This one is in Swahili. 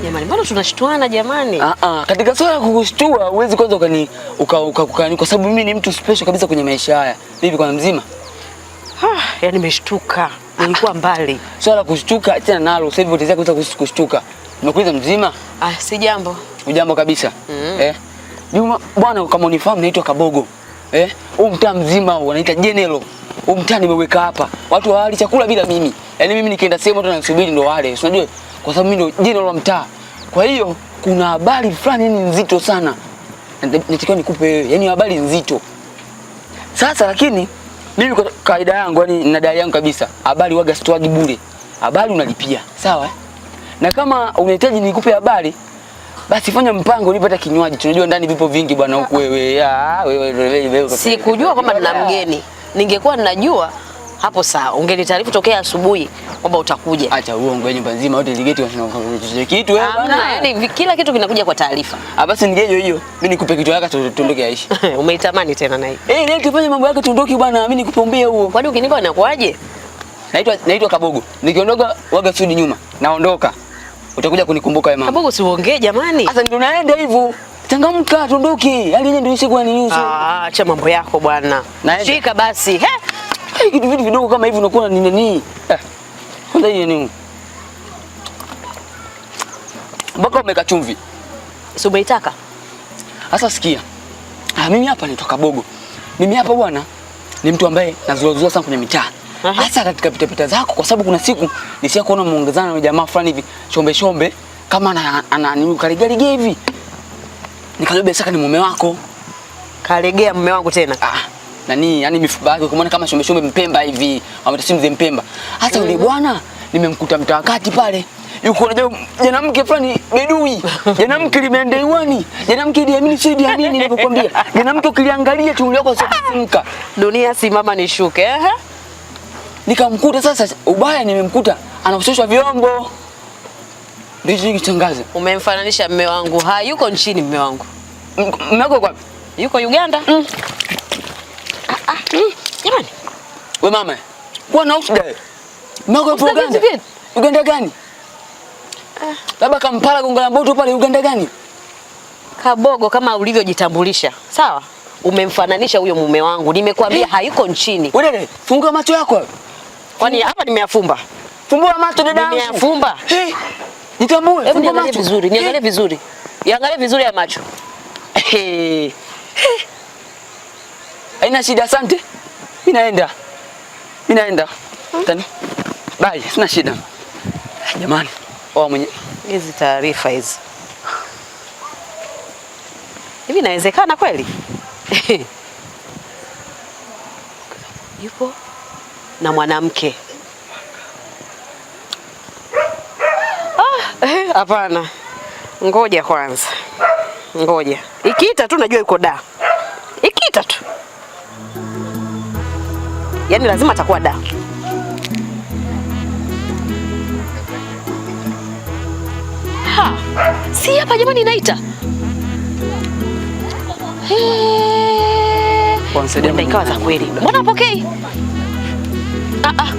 Jamani, mbona tunashtuana jamani? Katika swala kukushtua huwezi kwanza ukakukani kwa sababu mimi ni mtu special kabisa kwenye maisha haya. Vipi kwa mzima? Yaani nimeshtuka. Nilikuwa mbali. Swala kushtuka acha nalo. Sasa hivi utaweza kuweza kushtuka. Umekuiza mzima? Si jambo. Ujambo kabisa. Juma bwana kama unifahamu naitwa Kabogo. Huu mtaa mzima wanaita General. Huu mtaa nimeweka hapa. Watu hawali chakula bila mimi. Yaani mimi nikienda sehemu watu wananisubiri ndo wale. Unajua? Kwa sababu mimi ndo General wa mtaa. Kwa hiyo kuna habari fulani ni nzito sana. Nitakiwa nikupe wewe. Yaani habari nzito. Sasa lakini mimi kwa kaida yangu yani na dai yangu kabisa. Habari waga sitoagi bure. Habari unalipia. Sawa? Na kama unahitaji nikupe habari basi fanya mpango nipata kinywaji. Tunajua ndani vipo vingi bwana huku wewe. Wewe. Sikujua kwamba nina mgeni. Ningekuwa ninajua hapo sawa. Ungenitaarifu tokea asubuhi kwamba utakuja. Acha uongo, nyumba nzima yote ligeti wanasema kitu wewe bwana. Yaani kila kitu kinakuja kwa taarifa. Basi ningeje hiyo. Mimi nikupe kitu yako tuondoke Aisha. Umeitamani tena naye. Leo tufanye mambo yako tuondoke bwana. Mimi nikupombea huo. Kwani ukinipa inakuaje? Naitwa Kabogo. Nikiondoka waga sudi nyuma. Naondoka. Utakuja kunikumbuka wewe mama. Kabogo siongee jamani. Sasa ndio naenda hivyo. Changamka tuondoke. Yaani yeye ndio siku ni nusu. Acha mambo yako bwana. Shika basi. Kitu vitu vidogo kama hivi unakuwa ni nini? Kwanza hii nini? Mpaka umeka chumvi. Si umeitaka? Sasa sikia. Mimi hapa naitwa Kabogo. Mimi hapa bwana ni mtu ambaye nazuazua sana kwenye mitaa. Hasa katika pitapita zako kwa sababu kuna siku nisia kuona muongezana na jamaa fulani hivi shombe kama ananikarigaliga hivi. Nikajua sasa ni mume wako. Kalegea mume wangu tena. Nani yani mifupa yake kumwona kama shombe Mpemba hivi. Ametasimu mzee Mpemba. Hata yule bwana nimemkuta mtakati pale. Yuko na janamke fulani bedui. Janamke limeendeiwani. Janamke diamini si diamini nilipokuambia. Janamke ukiliangalia tu lako sio kusimka. Dunia simama nishuke. Nikamkuta sasa ubaya nimemkuta anakushosha vyombo. Ndicho kitangaza. Umemfananisha mume wangu. Yuko nchini mume wangu. Mume wako kwa? Yuko Uganda. Jamani. Wewe mama. Kwa na usida. Mume wako Uganda. Uganda gani? Labda Kampala Gonga la Mboto pale Uganda gani? Kabogo kama ulivyojitambulisha. Sawa? Umemfananisha huyo mume wangu. Nimekuambia hayuko nchini. Wewe funga macho yako. Kwani hapa nimeyafumba? Fumbua macho dada yangu. Nimeyafumba. Nitambue. Hebu niangalie vizuri, niangalie vizuri. Niangalie vizuri ya macho. Haina shida, asante. Mimi naenda. Tani. Bye, sina shida. Jamani, mwenye hizi taarifa hizi. Hivi inawezekana kweli? Yupo na mwanamke. Hapana. Ngoja kwanza. Ngoja. Ikiita tu najua yuko da. Ikiita tu. Yaani lazima atakuwa da. Si hapa jamani inaita. Ndio ikawa za kweli. Mbona hapokei? Hapana.